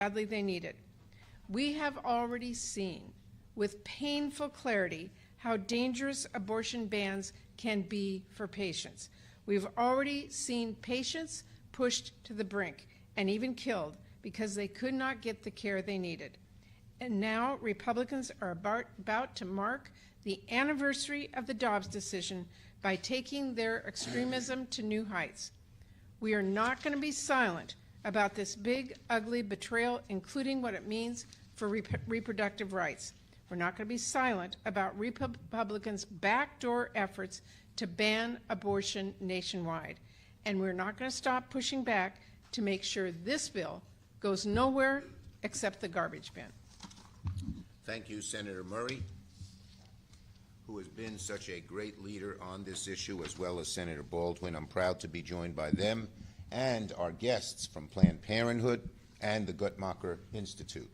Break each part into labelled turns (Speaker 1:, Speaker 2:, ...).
Speaker 1: badly they need it. We have already seen with painful clarity how dangerous abortion bans can be for patients. We've already seen patients pushed to the brink and even killed because they could not get the care they needed. And now Republicans are about to mark the anniversary of the Dobbs decision by taking their extremism to new heights. We are not going to be silent about this big, ugly betrayal, including what it means for reproductive rights. We're not going to be silent about Republicans' backdoor efforts to ban abortion nationwide. And we're not going to stop pushing back to make sure this bill goes nowhere except the garbage bin.
Speaker 2: Thank you, Senator Murray, who has been such a great leader on this issue, as well as Senator Baldwin. I'm proud to be joined by them and our guests from Planned Parenthood and the Guttmacher Institute.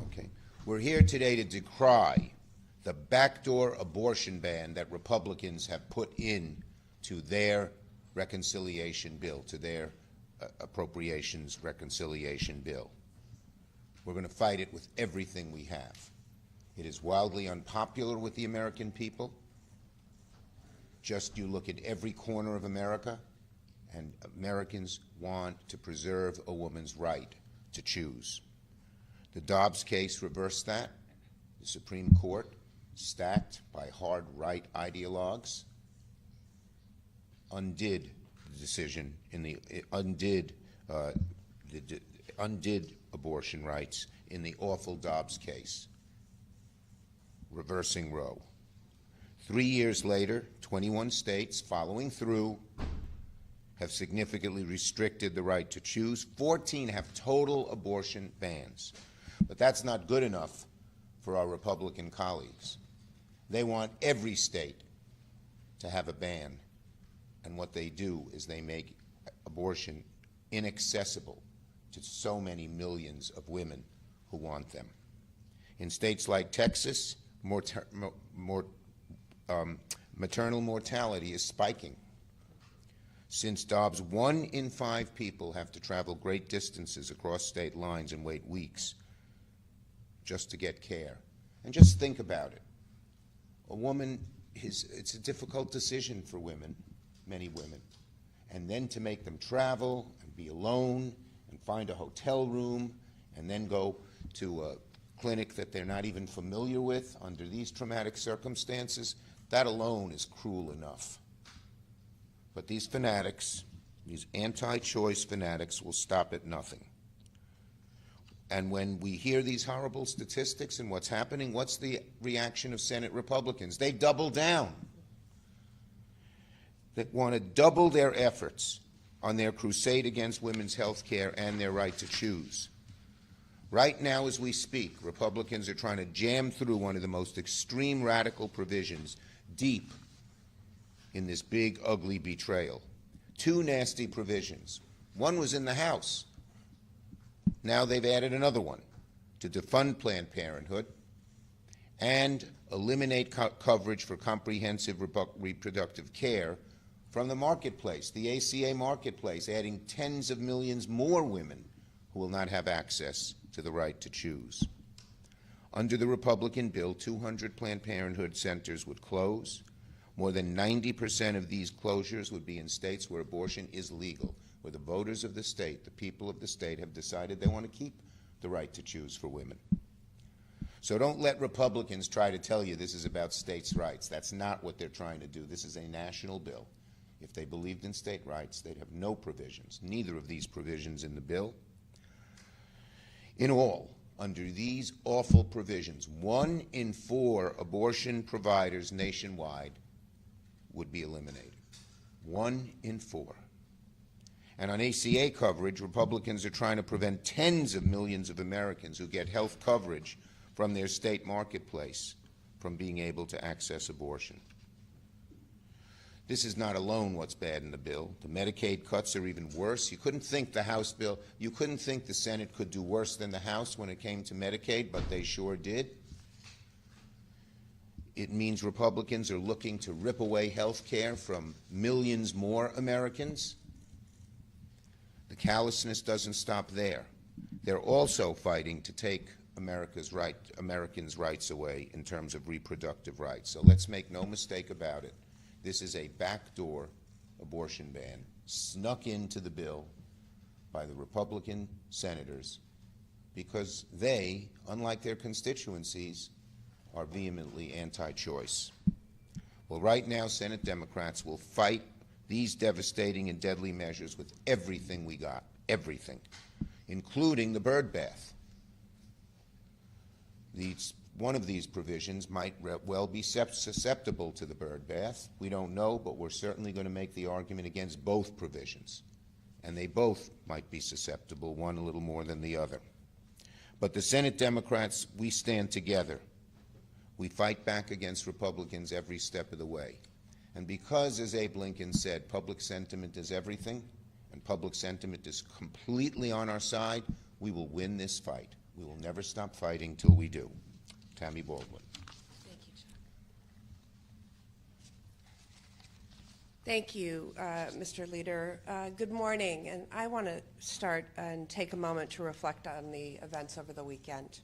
Speaker 2: Okay. We're here today to decry the backdoor abortion ban that Republicans have put in to their reconciliation bill, to their appropriations reconciliation bill. We're going to fight it with everything we have. It is wildly unpopular with the American people. Just you look at every corner of America, and Americans want to preserve a woman's right to choose. The Dobbs case reversed that. The Supreme Court, stacked by hard right ideologues, undid the decision in the undid abortion rights in the awful Dobbs case, reversing Roe. 3 years later, 21 states following through have significantly restricted the right to choose. 14 have total abortion bans. But that's not good enough for our Republican colleagues. They want every state to have a ban. And what they do is they make abortion inaccessible to so many millions of women who want them. In states like Texas, maternal mortality is spiking. Since Dobbs, 1 in 5 people have to travel great distances across state lines and wait weeks just to get care. And just think about it. A woman, it's a difficult decision for women, many women. And then to make them travel and be alone and find a hotel room and then go to a clinic that they're not even familiar with under these traumatic circumstances, that alone is cruel enough. But these fanatics, these anti-choice fanatics, will stop at nothing. And when we hear these horrible statistics and what's happening, what's the reaction of Senate Republicans? They double down. They want to double their efforts on their crusade against women's health care and their right to choose. Right now, as we speak, Republicans are trying to jam through one of the most extreme radical provisions deep in this big, ugly betrayal. 2 nasty provisions. One was in the House. Now they've added another one to defund Planned Parenthood and eliminate coverage for comprehensive reproductive care from the marketplace, the ACA marketplace, adding tens of millions more women who will not have access to the right to choose. Under the Republican bill, 200 Planned Parenthood centers would close. More than 90% of these closures would be in states where abortion is legal, where the voters of the state, the people of the state, have decided they want to keep the right to choose for women. So don't let Republicans try to tell you this is about states' rights. That's not what they're trying to do. This is a national bill. If they believed in state rights, they'd have no provisions, neither of these provisions in the bill. In all, under these awful provisions, 1 in 4 abortion providers nationwide would be eliminated. 1 in 4. And on ACA coverage, Republicans are trying to prevent tens of millions of Americans who get health coverage from their state marketplace from being able to access abortion. This is not alone what's bad in the bill. The Medicaid cuts are even worse. You couldn't think the House bill, you couldn't think the Senate could do worse than the House when it came to Medicaid, but they sure did. It means Republicans are looking to rip away health care from millions more Americans. The callousness doesn't stop there. They're also fighting to take Americans' rights away in terms of reproductive rights. So let's make no mistake about it. This is a backdoor abortion ban snuck into the bill by the Republican senators because they, unlike their constituencies, are vehemently anti-choice. Well, right now, Senate Democrats will fight these devastating and deadly measures with everything we got, everything, including the bird bath. One of these provisions might well be susceptible to the bird bath. We don't know, but we're certainly going to make the argument against both provisions. And they both might be susceptible, one a little more than the other. But the Senate Democrats, we stand together. We fight back against Republicans every step of the way. And because, as Abe Lincoln said, public sentiment is everything, and public sentiment is completely on our side, we will win this fight. We will never stop fighting till we do. Tammy Baldwin.
Speaker 3: Thank you, Chuck. Thank you, Mr. Leader. Good morning, and I want to start and take a moment to reflect on the events over the weekend.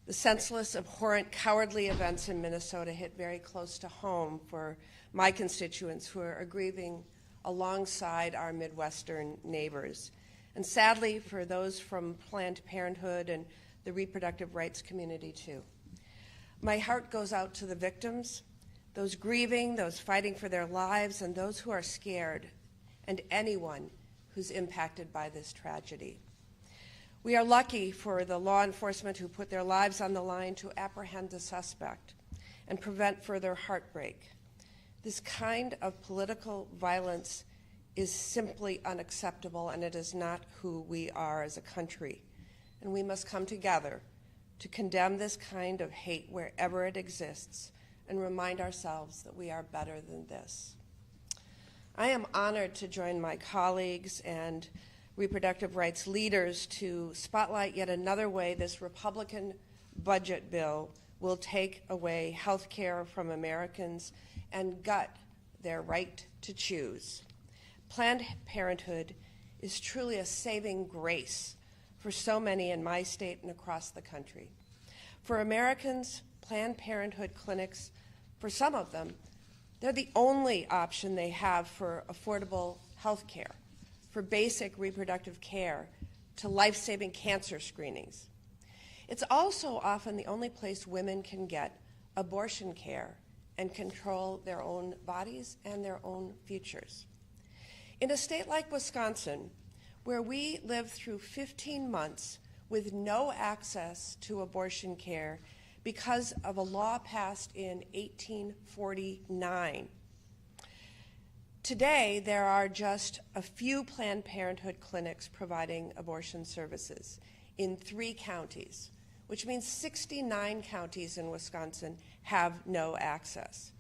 Speaker 3: The senseless, abhorrent, cowardly events in Minnesota hit very close to home for my constituents who are grieving alongside our Midwestern neighbors. And sadly, for those from Planned Parenthood and the reproductive rights community, too. My heart goes out to the victims, those grieving, those fighting for their lives, and those who are scared, and anyone who's impacted by this tragedy. We are lucky for the law enforcement who put their lives on the line to apprehend the suspect and prevent further heartbreak. This kind of political violence is simply unacceptable, and it is not who we are as a country. And we must come together to condemn this kind of hate wherever it exists and remind ourselves that we are better than this. I am honored to join my colleagues and reproductive rights leaders to spotlight yet another way this Republican budget bill will take away health care from Americans and gut their right to choose. Planned Parenthood is truly a saving grace for so many in my state and across the country. For Americans, Planned Parenthood clinics, for some of them, they're the only option they have for affordable health care, for basic reproductive care, to life-saving cancer screenings. It's also often the only place women can get abortion care and control their own bodies and their own futures. In a state like Wisconsin, where we lived through 15 months with no access to abortion care because of a law passed in 1849. Today, there are just a few Planned Parenthood clinics providing abortion services in 3 counties, which means 69 counties in Wisconsin have no access.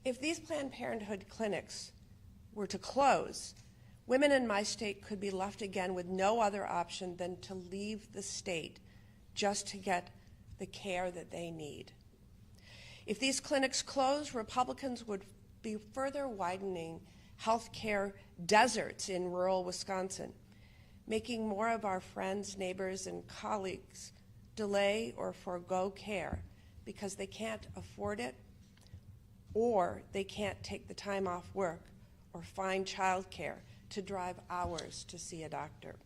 Speaker 3: If these Planned Parenthood clinics were to close, women in my state could be left again with no other option than to leave the state just to get the care that they need. If these clinics close, Republicans would be further widening health care deserts in rural Wisconsin, making more of our friends, neighbors, and colleagues delay or forego care because they can't afford it or they can't take the time off work or find childcare to drive hours to see a doctor.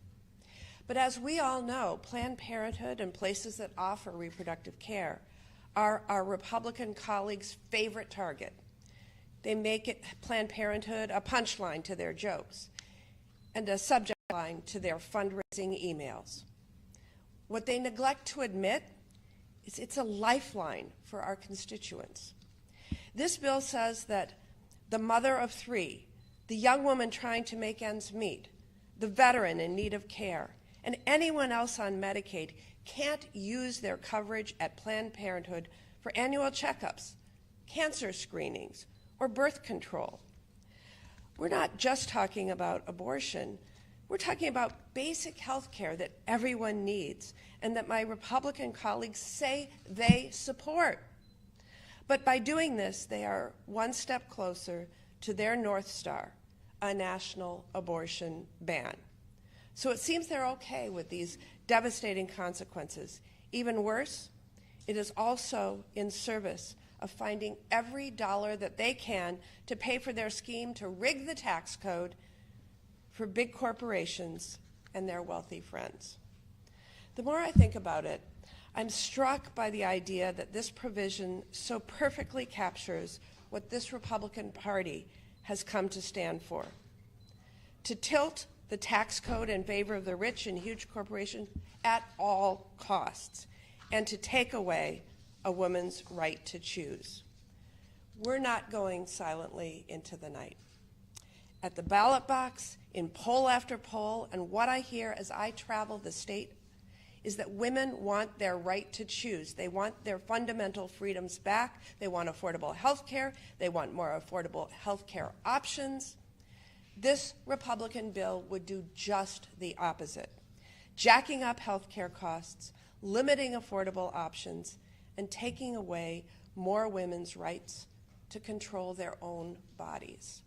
Speaker 3: But as we all know, Planned Parenthood and places that offer reproductive care are our Republican colleagues' favorite target. They make it, Planned Parenthood, a punchline to their jokes and a subject line to their fundraising emails. What they neglect to admit is it's a lifeline for our constituents. This bill says that the mother of 3, the young woman trying to make ends meet, the veteran in need of care, and anyone else on Medicaid can't use their coverage at Planned Parenthood for annual checkups, cancer screenings, or birth control. We're not just talking about abortion. We're talking about basic health care that everyone needs and that my Republican colleagues say they support. But by doing this, they are one step closer to their North Star, a national abortion ban. So it seems they're okay with these devastating consequences. Even worse, it is also in service of finding every dollar that they can to pay for their scheme to rig the tax code for big corporations and their wealthy friends. The more I think about it, I'm struck by the idea that this provision so perfectly captures what this Republican Party has come to stand for: to tilt the tax code in favor of the rich and huge corporations at all costs, and to take away a woman's right to choose. We're not going silently into the night. At the ballot box, in poll after poll, and what I hear as I travel the state, is that women want their right to choose. They want their fundamental freedoms back. They want affordable health care. They want more affordable health care options. This Republican bill would do just the opposite, jacking up health care costs, limiting affordable options, and taking away more women's rights to control their own bodies.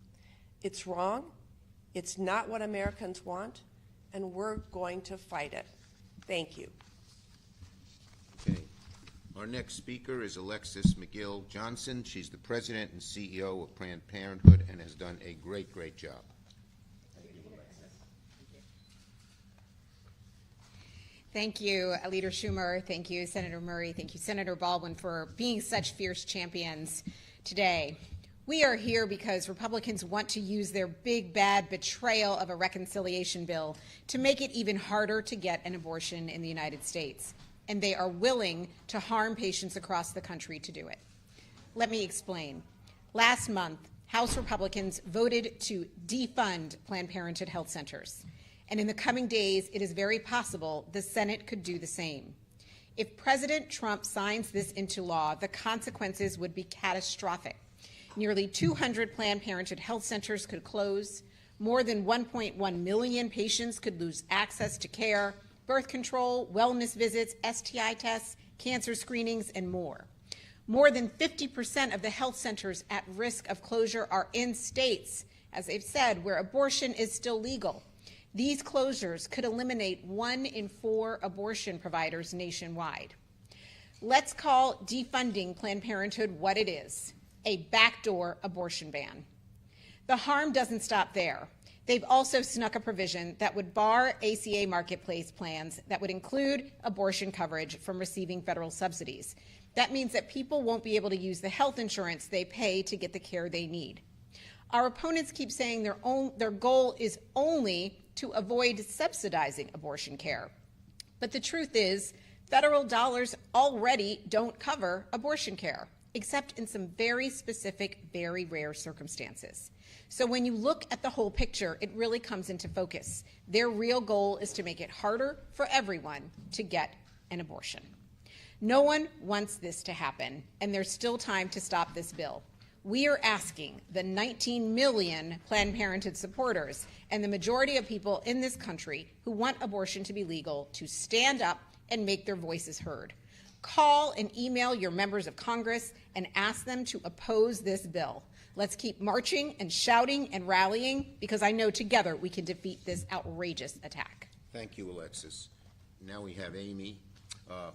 Speaker 3: It's wrong. It's not what Americans want, and we're going to fight it. Thank you.
Speaker 2: Okay. Our next speaker is Alexis McGill Johnson. She's the president and CEO of Planned Parenthood and has done a great, great job.
Speaker 4: Thank you, Leader Schumer. Thank you, Senator Murray. Thank you, Senator Baldwin, for being such fierce champions today. We are here because Republicans want to use their big, bad betrayal of a reconciliation bill to make it even harder to get an abortion in the United States. And they are willing to harm patients across the country to do it. Let me explain. Last month, House Republicans voted to defund Planned Parenthood health centers. And in the coming days, it is very possible the Senate could do the same. If President Trump signs this into law, the consequences would be catastrophic. Nearly 200 Planned Parenthood health centers could close. More than 1.1 million patients could lose access to care, birth control, wellness visits, STI tests, cancer screenings, and more. More than 50% of the health centers at risk of closure are in states, as they've said, where abortion is still legal. These closures could eliminate 1 in 4 abortion providers nationwide. Let's call defunding Planned Parenthood what it is: a backdoor abortion ban. The harm doesn't stop there. They've also snuck a provision that would bar ACA marketplace plans that would include abortion coverage from receiving federal subsidies. That means that people won't be able to use the health insurance they pay to get the care they need. Our opponents keep saying their goal is only to avoid subsidizing abortion care. But the truth is, federal dollars already don't cover abortion care, except in some very specific, very rare circumstances. So when you look at the whole picture, it really comes into focus. Their real goal is to make it harder for everyone to get an abortion. No one wants this to happen, and there's still time to stop this bill. We are asking the 19 million Planned Parenthood supporters and the majority of people in this country who want abortion to be legal to stand up and make their voices heard. Call and email your members of Congress and ask them to oppose this bill. Let's keep marching and shouting and rallying, because I know together we can defeat this outrageous attack.
Speaker 2: Thank you, Alexis. Now we have Amy,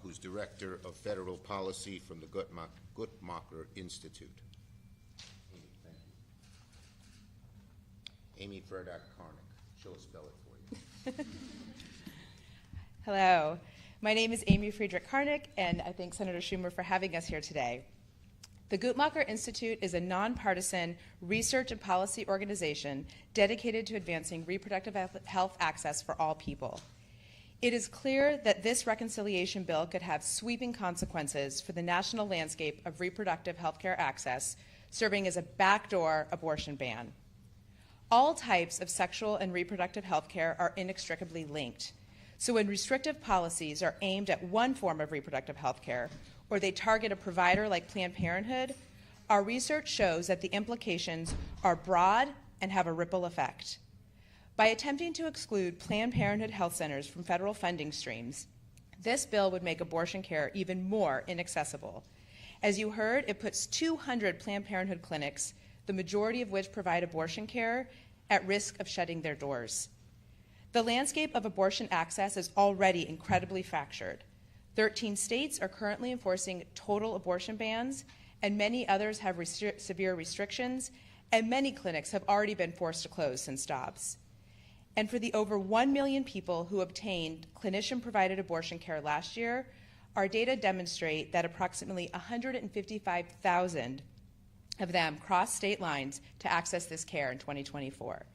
Speaker 2: who's Director of Federal Policy from the Guttmacher Institute. Amy Frederick Karnick. She'll spell it for you.
Speaker 5: Hello. My name is Amy Friedrich Karnick, and I thank Senator Schumer for having us here today. The Guttmacher Institute is a nonpartisan research and policy organization dedicated to advancing reproductive health access for all people. It is clear that this reconciliation bill could have sweeping consequences for the national landscape of reproductive health care access, serving as a backdoor abortion ban. All types of sexual and reproductive health care are inextricably linked. So when restrictive policies are aimed at one form of reproductive health care, or they target a provider like Planned Parenthood, our research shows that the implications are broad and have a ripple effect. By attempting to exclude Planned Parenthood health centers from federal funding streams, this bill would make abortion care even more inaccessible. As you heard, it puts 200 Planned Parenthood clinics, the majority of which provide abortion care, at risk of shutting their doors. The landscape of abortion access is already incredibly fractured. 13 states are currently enforcing total abortion bans, and many others have severe restrictions, and many clinics have already been forced to close since Dobbs. And for the over 1 million people who obtained clinician-provided abortion care last year, our data demonstrate that approximately 155,000 of them crossed state lines to access this care in 2024.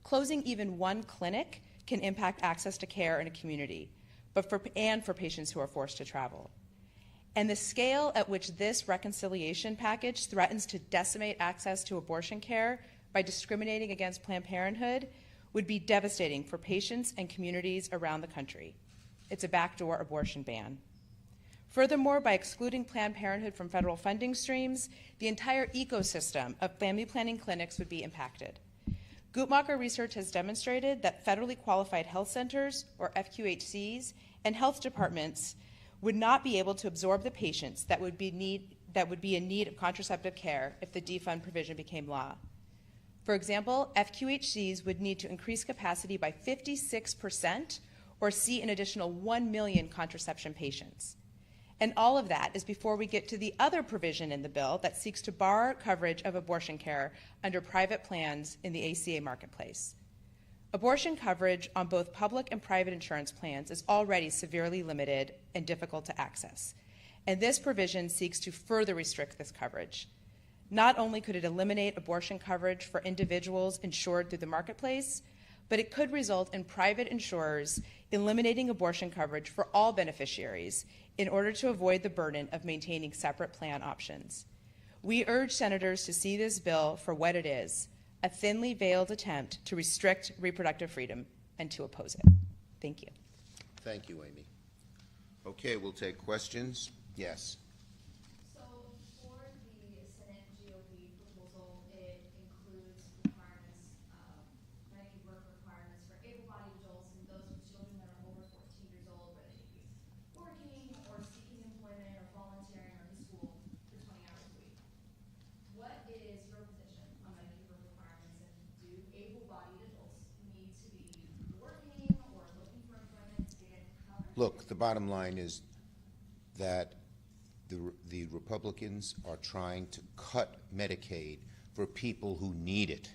Speaker 5: Closing even one clinic can impact access to care in a community, and for patients who are forced to travel. And the scale at which this reconciliation package threatens to decimate access to abortion care by discriminating against Planned Parenthood would be devastating for patients and communities around the country. It's a backdoor abortion ban. Furthermore, by excluding Planned Parenthood from federal funding streams, the entire ecosystem of family planning clinics would be impacted. Guttmacher research has demonstrated that federally qualified health centers, or FQHCs, and health departments would not be able to absorb the patients that would be in need of contraceptive care if the defund provision became law. For example, FQHCs would need to increase capacity by 56% or see an additional 1 million contraception patients. And all of that is before we get to the other provision in the bill that seeks to bar coverage of abortion care under private plans in the ACA marketplace. Abortion coverage on both public and private insurance plans is already severely limited and difficult to access. And this provision seeks to further restrict this coverage. Not only could it eliminate abortion coverage for individuals insured through the marketplace, but it could result in private insurers eliminating abortion coverage for all beneficiaries in order to avoid the burden of maintaining separate plan options. We urge senators to see this bill for what it is, a thinly veiled attempt to restrict reproductive freedom, and to oppose it. Thank you.
Speaker 2: Thank you, Amy. Okay, we'll take questions. Yes.
Speaker 6: So for the Senate GOP proposal, it includes requirements, many work requirements for able-bodied adults and those with children that are over 14 years old, whether they be working or seeking employment or volunteering or in school for 20 hours a week. What is your position on many work requirements, and do able-bodied adults need to be working or looking for employment to get covered?
Speaker 2: Look, the bottom line is that the Republicans are trying to cut Medicaid for people who need it.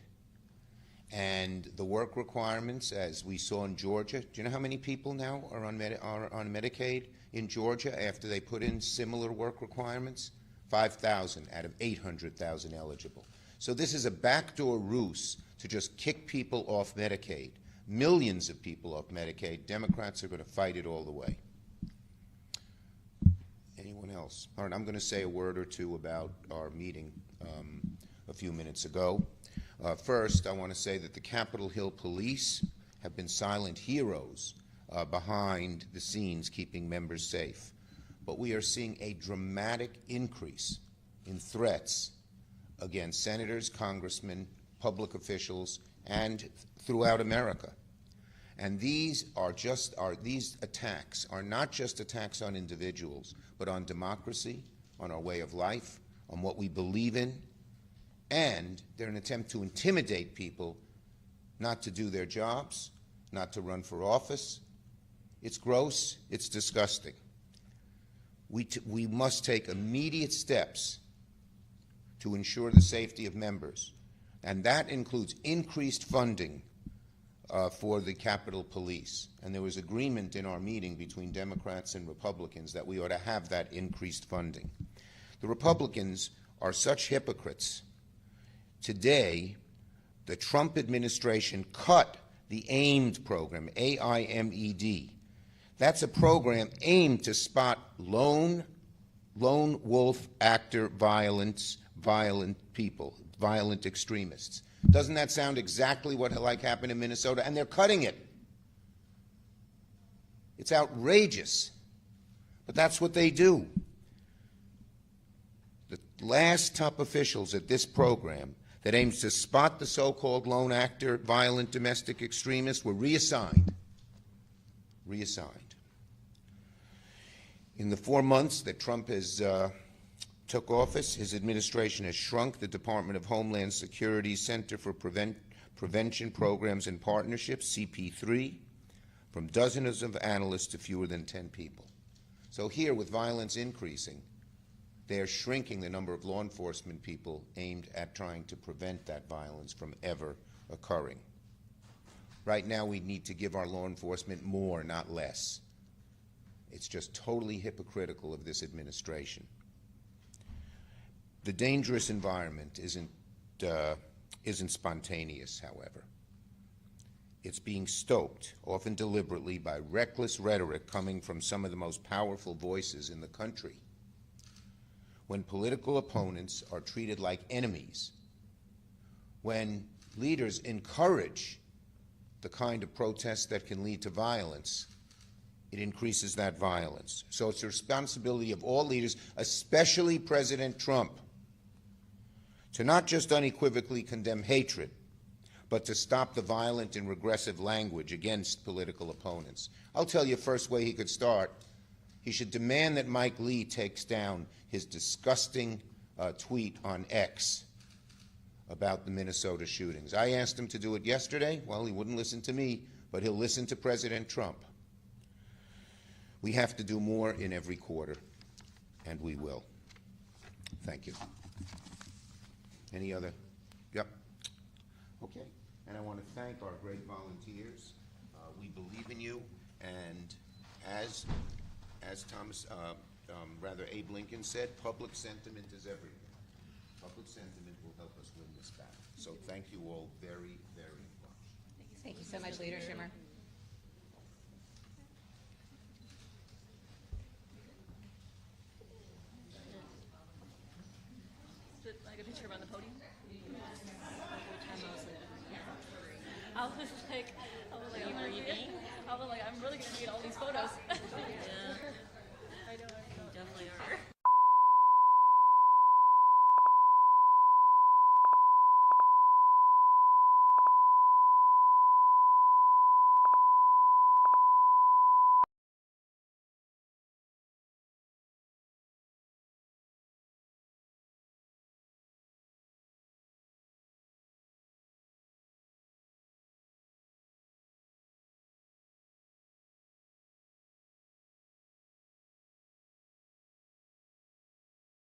Speaker 2: And the work requirements, as we saw in Georgia, do you know how many people now are on Medicaid in Georgia after they put in similar work requirements? 5,000 out of 800,000 eligible. So this is a backdoor ruse to just kick people off Medicaid. Millions of people off Medicaid. Democrats are going to fight it all the way. Anyone else? All right, I'm going to say a word or two about our meeting a few minutes ago. First, I want to say that the Capitol Hill police have been silent heroes behind the scenes keeping members safe. But we are seeing a dramatic increase in threats against senators, congressmen, public officials, and throughout America. And these attacks are not just attacks on individuals, but on democracy, on our way of life, on what we believe in, and they're an attempt to intimidate people not to do their jobs, not to run for office. It's gross, it's disgusting. We must take immediate steps to ensure the safety of members, and that includes increased funding for the Capitol Police. And there was agreement in our meeting between Democrats and Republicans that we ought to have that increased funding. The Republicans are such hypocrites. Today, the Trump administration cut the AIMED program, A-I-M-E-D. That's a program aimed to spot lone wolf actor violent people, violent extremists. Doesn't that sound exactly what like happened in Minnesota? And they're cutting it. It's outrageous. But that's what they do. The last top officials at this program that aims to spot the so-called lone actor, violent domestic extremists were reassigned. In the 4 months that Trump has took office, his administration has shrunk the Department of Homeland Security's Center for Prevention Programs and Partnerships, CP3, from dozens of analysts to fewer than 10 people. So here, with violence increasing, they're shrinking the number of law enforcement people aimed at trying to prevent that violence from ever occurring. Right now, we need to give our law enforcement more, not less. It's just totally hypocritical of this administration. The dangerous environment isn't spontaneous, however. It's being stoked, often deliberately, by reckless rhetoric coming from some of the most powerful voices in the country. When political opponents are treated like enemies, when leaders encourage the kind of protests that can lead to violence, it increases that violence. So it's the responsibility of all leaders, especially President Trump, to not just unequivocally condemn hatred, but to stop the violent and regressive language against political opponents. I'll tell you first way he could start. He should demand that Mike Lee takes down his disgusting tweet on X about the Minnesota shootings. I asked him to do it yesterday. Well, he wouldn't listen to me, but he'll listen to President Trump. We have to do more in every quarter, and we will. Thank you. Any other? Yep. Okay. And I want to thank our great volunteers. We believe in you, and as Abe Lincoln said, public sentiment is everything. Public sentiment will help us win this battle. So thank you all very, very much.
Speaker 4: Thank you so much, Leader Schumer.
Speaker 7: Like a picture on the podium? I was like, I'm really gonna need all these photos.